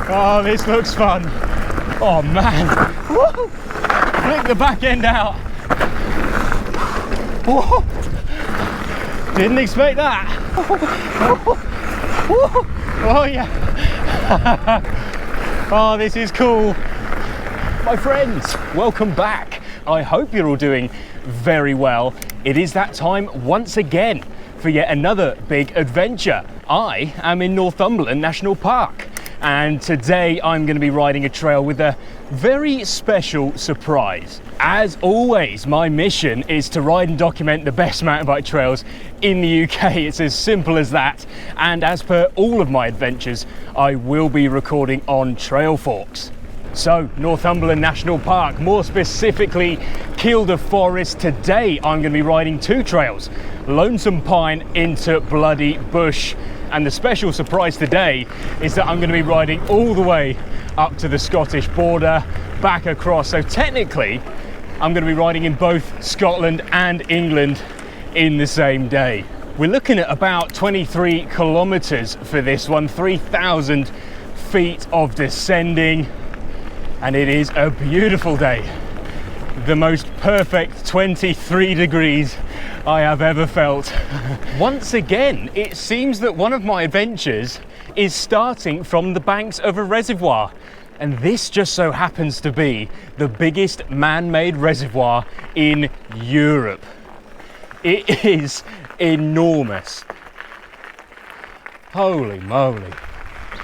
Oh, this looks fun. Oh man. Woo! Flick the back end out. Whoa. Didn't expect that. Oh yeah. Oh, this is cool. My friends, welcome back. I hope you're all doing very well. It is that time once again for yet another big adventure. I am in Northumberland National Park, and today I'm going to be riding a trail with a very special surprise. As always, my mission is to ride and document the best mountain bike trails in the UK. It's as simple as that. And as per all of my adventures, I will be recording on trail forks. So, Northumberland National Park, more specifically Kielder Forest. Today I'm going to be riding two trails, Lonesome Pine into Bloody Bush. And the special surprise today is that I'm going to be riding all the way up to the Scottish border, back across. So technically, I'm going to be riding in both Scotland and England in the same day. We're looking at about 23 kilometers for this one, 3,000 feet of descending. And it is a beautiful day. The most perfect 23 degrees I have ever felt. Once again, it seems that one of my adventures is starting from the banks of a reservoir. And this just so happens to be the biggest man-made reservoir in Europe. It is enormous. Holy moly.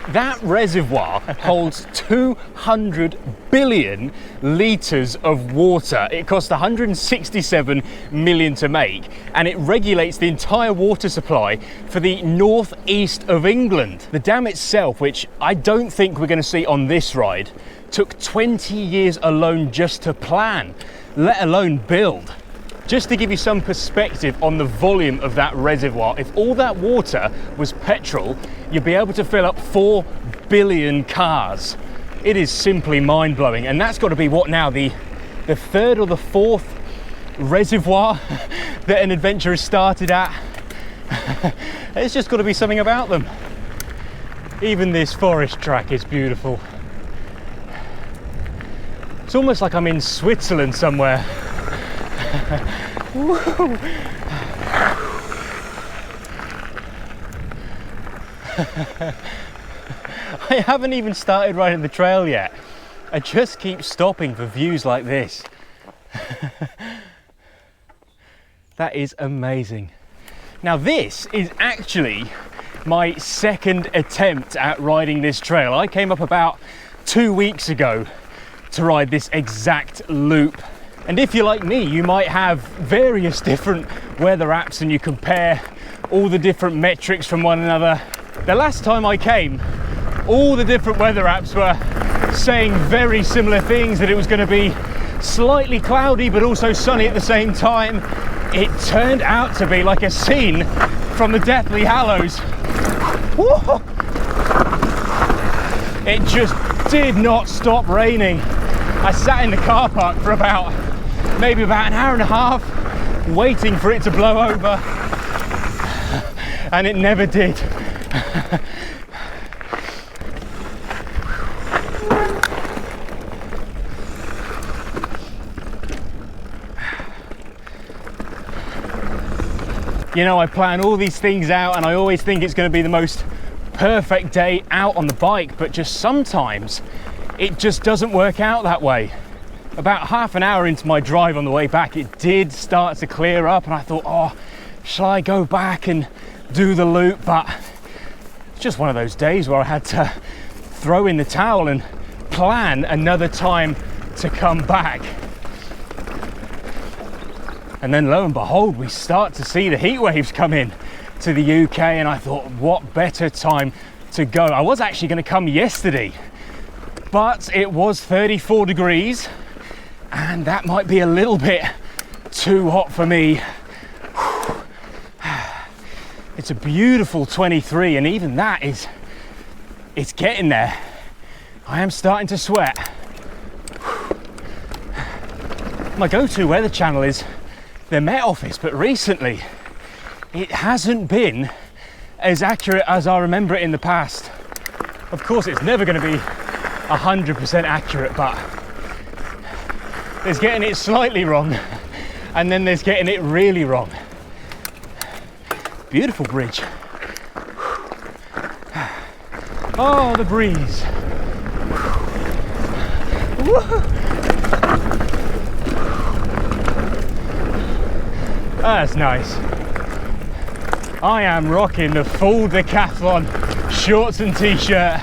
That reservoir holds 200 billion litres of water. It cost 167 million to make, and it regulates the entire water supply for the northeast of England. The dam itself, which I don't think we're going to see on this ride, took 20 years alone just to plan, let alone build. Just to give you some perspective on the volume of that reservoir, if all that water was petrol, you'd be able to fill up 4 billion cars. It is simply mind-blowing, and that's got to be what now, the third or the fourth reservoir that an adventure has started at. It's just got to be something about them. Even this forest track is beautiful. It's almost like I'm in Switzerland somewhere. Woo. I haven't even started riding the trail yet. I just keep stopping for views like this. That is amazing. Now this is actually my second attempt at riding this trail. I came up about 2 weeks ago to ride this exact loop. And if you're like me, you might have various different weather apps and you compare all the different metrics from one another. The last time I came, all the different weather apps were saying very similar things, that it was going to be slightly cloudy but also sunny at the same time. It turned out to be like a scene from the Deathly Hallows. Whoa! It just did not stop raining. I sat in the car park for maybe about an hour and a half waiting for it to blow over, and it never did. You know, I plan all these things out and I always think it's going to be the most perfect day out on the bike, but just sometimes it just doesn't work out that way. About half an hour into my drive on the way back, it did start to clear up, and I thought, oh, shall I go back and do the loop? But it's just one of those days where I had to throw in the towel and plan another time to come back. And then lo and behold, we start to see the heat waves come in to the UK, and I thought, what better time to go? I was actually going to come yesterday, but it was 34 degrees. And that might be a little bit too hot for me. It's a beautiful 23, and even that it's getting there. I am starting to sweat. My go-to weather channel is the Met Office, but recently it hasn't been as accurate as I remember it in the past. Of course, it's never going to be 100% accurate, but there's getting it slightly wrong, and then there's getting it really wrong. Beautiful bridge. Oh, the breeze. That's nice. I am rocking the full decathlon shorts and t-shirt.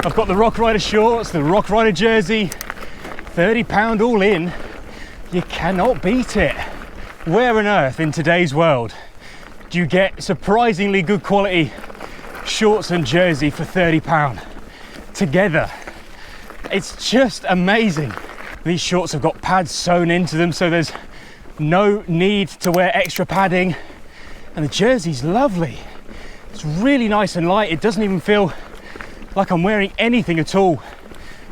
I've got the Rock Rider shorts, the Rock Rider jersey, £30 all in. You cannot beat it. Where on earth in today's world do you get surprisingly good quality shorts and jersey for £30 together? It's just amazing. These shorts have got pads sewn into them, so there's no need to wear extra padding, and the jersey's lovely. It's really nice and light. It doesn't even feel like I'm wearing anything at all.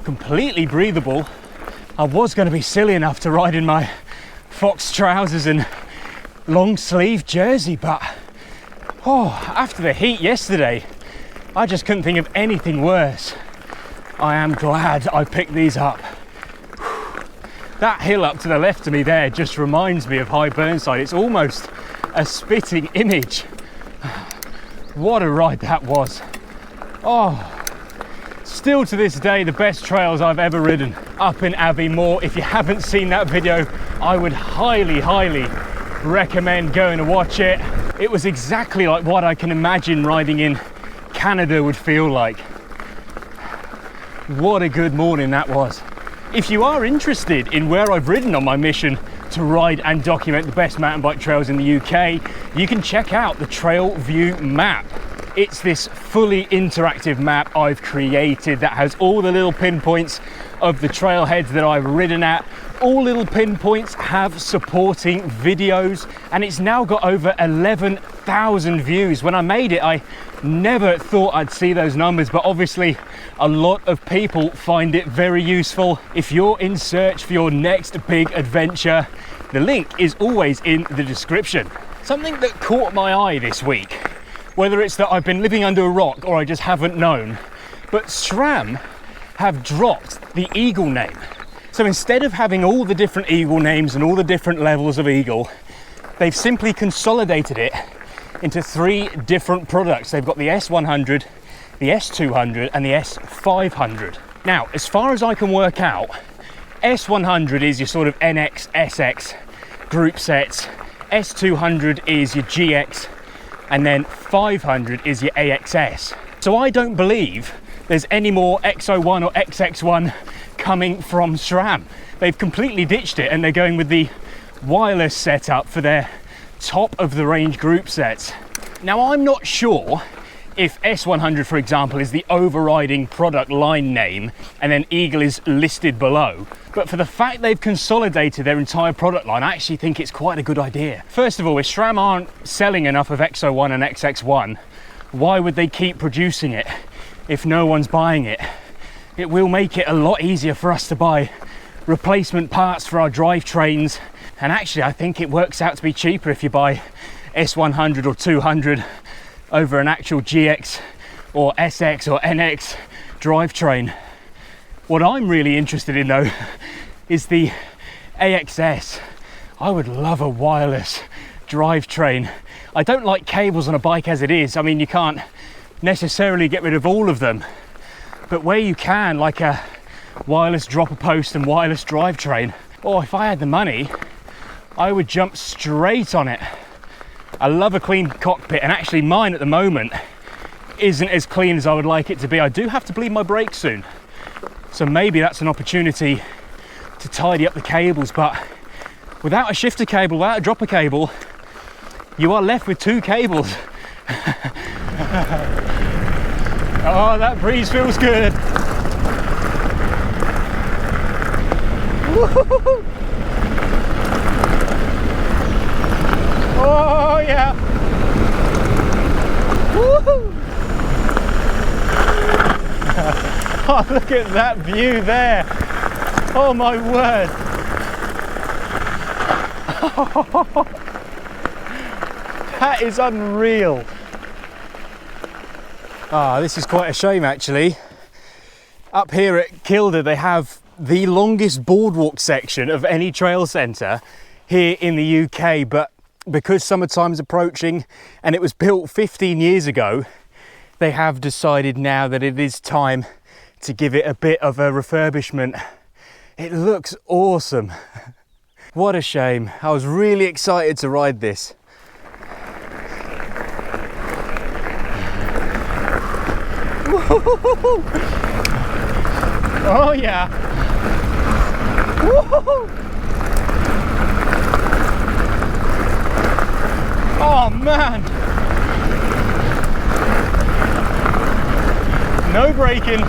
Completely breathable. I was going to be silly enough to ride in my Fox trousers and long sleeve jersey, but after the heat yesterday, I just couldn't think of anything worse. I am glad I picked these up. That hill up to the left of me there just reminds me of High Burnside. It's almost a spitting image. What a ride that was. Still to this day, the best trails I've ever ridden up in Abbey Moor. If you haven't seen that video, I would highly recommend going to watch it. It was exactly like what I can imagine riding in Canada would feel like. What a good morning that was. If you are interested in where I've ridden on my mission to ride and document the best mountain bike trails in the UK, you can check out the Trail View map. It's this fully interactive map I've created that has all the little pinpoints of the trailheads that I've ridden at. All little pinpoints have supporting videos, and it's now got over 11,000 views. When I made it, I never thought I'd see those numbers, but obviously a lot of people find it very useful. If you're in search for your next big adventure, the link is always in the description. Something that caught my eye this week, whether it's that I've been living under a rock or I just haven't known, but SRAM have dropped the Eagle name. So instead of having all the different Eagle names and all the different levels of Eagle, they've simply consolidated it into 3 different products. They've got the S100, the S200 and the S500. Now, as far as I can work out, S100 is your sort of NX, SX group sets, S200 is your GX, and then 500 is your AXS. So I don't believe there's any more X01 or XX1 coming from SRAM. They've completely ditched it and they're going with the wireless setup for their top of the range group sets. Now, I'm not sure if S100, for example, is the overriding product line name and then Eagle is listed below, but for the fact they've consolidated their entire product line, I actually think it's quite a good idea. First of all, if SRAM aren't selling enough of X01 and XX1, why would they keep producing it if no one's buying it? It will make it a lot easier for us to buy replacement parts for our drivetrains, and actually I think it works out to be cheaper if you buy S100 or 200 over an actual GX or SX or NX drivetrain. What I'm really interested in though is the AXS. I would love a wireless drivetrain. I don't like cables on a bike as it is. I mean, you can't necessarily get rid of all of them, but where you can, like a wireless dropper post and wireless drivetrain, or if I had the money, I would jump straight on it. I love a clean cockpit, and actually mine at the moment isn't as clean as I would like it to be. I do have to bleed my brakes soon, so maybe that's an opportunity to tidy up the cables, but without a shifter cable, without a dropper cable, you are left with 2 cables. Oh, that breeze feels good. Woo-hoo-hoo. Oh yeah. Woo-hoo. Oh, look at that view there. Oh my word. That is unreal. Ah, this is quite a shame actually. Up here at Kielder they have the longest boardwalk section of any trail centre here in the UK, but because summertime's approaching and it was built 15 years ago, they have decided now that it is time to give it a bit of a refurbishment. It looks awesome. What a shame. I was really excited to ride this. Oh yeah. Oh man. No braking.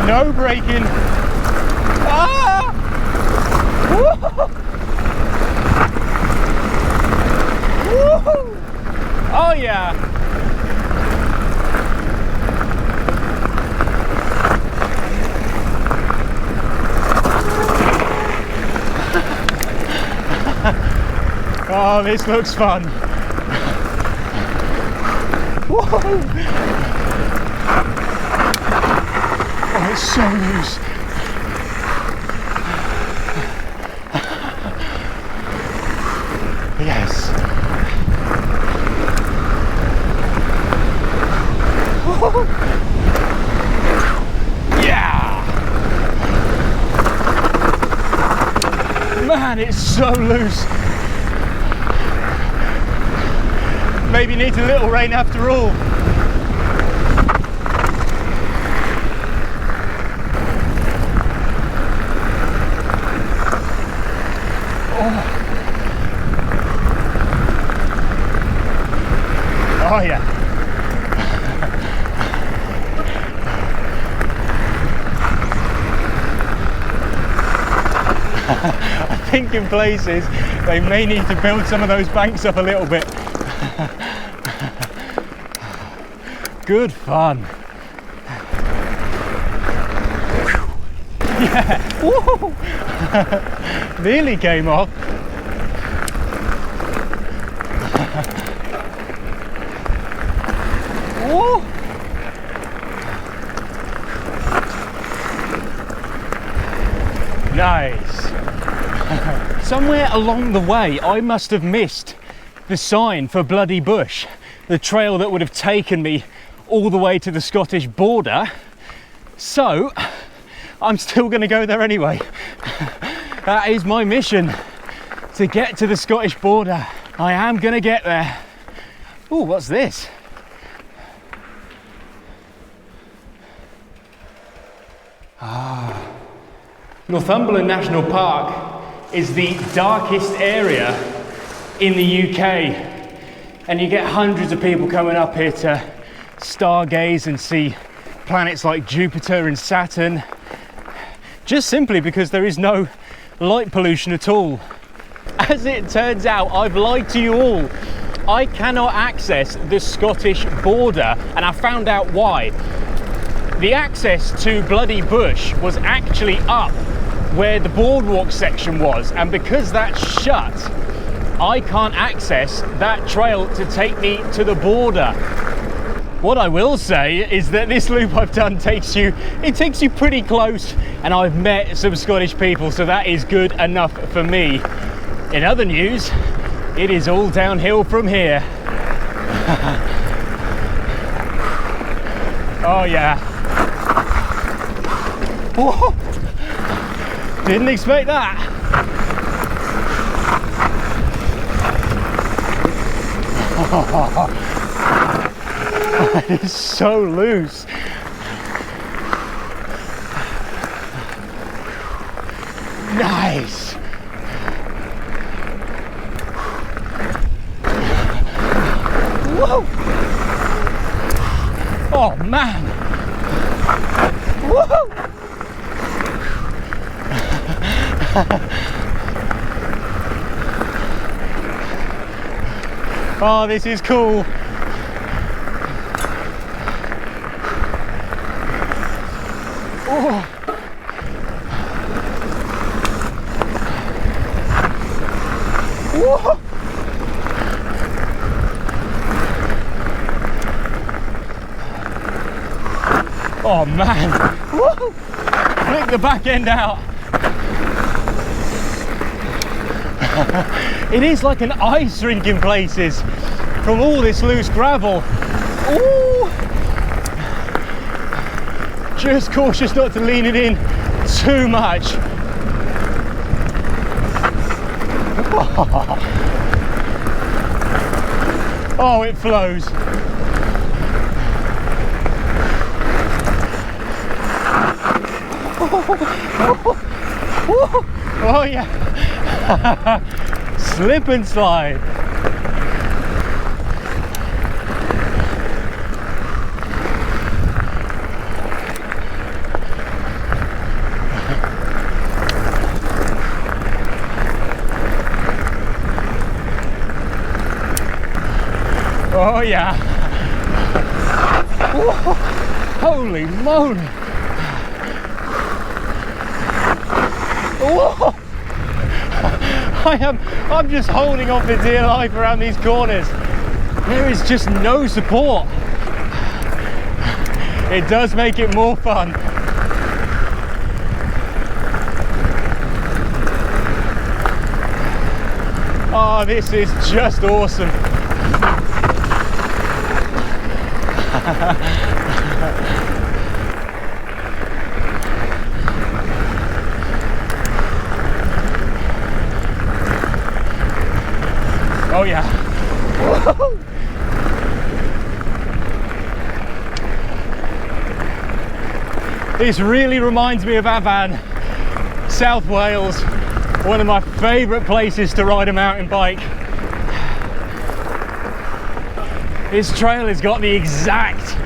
No braking. Ah! Oh yeah. Oh, this looks fun. Whoa. Oh, it's so loose. Yes. Yeah. Man, it's so loose. Maybe needs a little rain after all. Oh yeah. I think in places they may need to build some of those banks up a little bit. Good fun. Yeah. Woo. Nearly came off. Woo. Nice. Somewhere along the way I must have missed the sign for Bloody Bush, the trail that would have taken me all the way to the Scottish border. So I'm still going to go there anyway. That is my mission, to get to the Scottish border. I am going to get there. Oh, what's this? Ah, Northumberland National Park is the darkest area in the UK, and you get hundreds of people coming up here to stargaze and see planets like Jupiter and Saturn, just simply because there is no light pollution at all. As it turns out, I've lied to you all. I cannot access the Scottish border, and I found out why. The access to Bloody Bush was actually up where the boardwalk section was, and because that's shut, I can't access that trail to take me to the border. What I will say is that this loop I've done takes you pretty close, and I've met some Scottish people, so that is good enough for me. In other news, it is all downhill from here. Oh yeah. Whoa. Didn't expect that. It is so loose. Nice. Whoa. Oh man. Whoa. Oh, this is cool. Oh. Whoa. man. Woo! Flick the back end out. It is like an ice rink in places from all this loose gravel. Ooh. Just cautious not to lean it in too much. Oh, it flows. Oh yeah. Slip and slide. Oh yeah. Whoa. Holy moly. Whoa. I'm just holding on for dear life around these corners. There is just no support. It does make it more fun. Oh, this is just awesome. Oh yeah. Whoa. This really reminds me of Avan, South Wales, one of my favourite places to ride a mountain bike. This trail has got the exact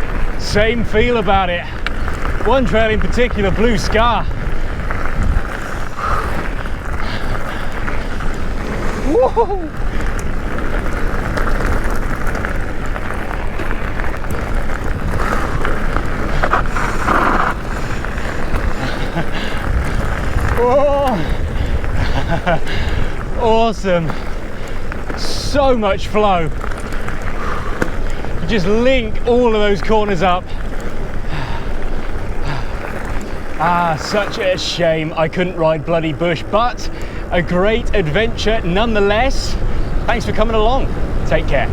same feel about it. One trail in particular, Blue Scar. Whoa. Oh. Awesome. So much flow. Just link all of those corners up. Ah, such a shame I couldn't ride Bloody Bush, but a great adventure nonetheless. Thanks for coming along. Take care.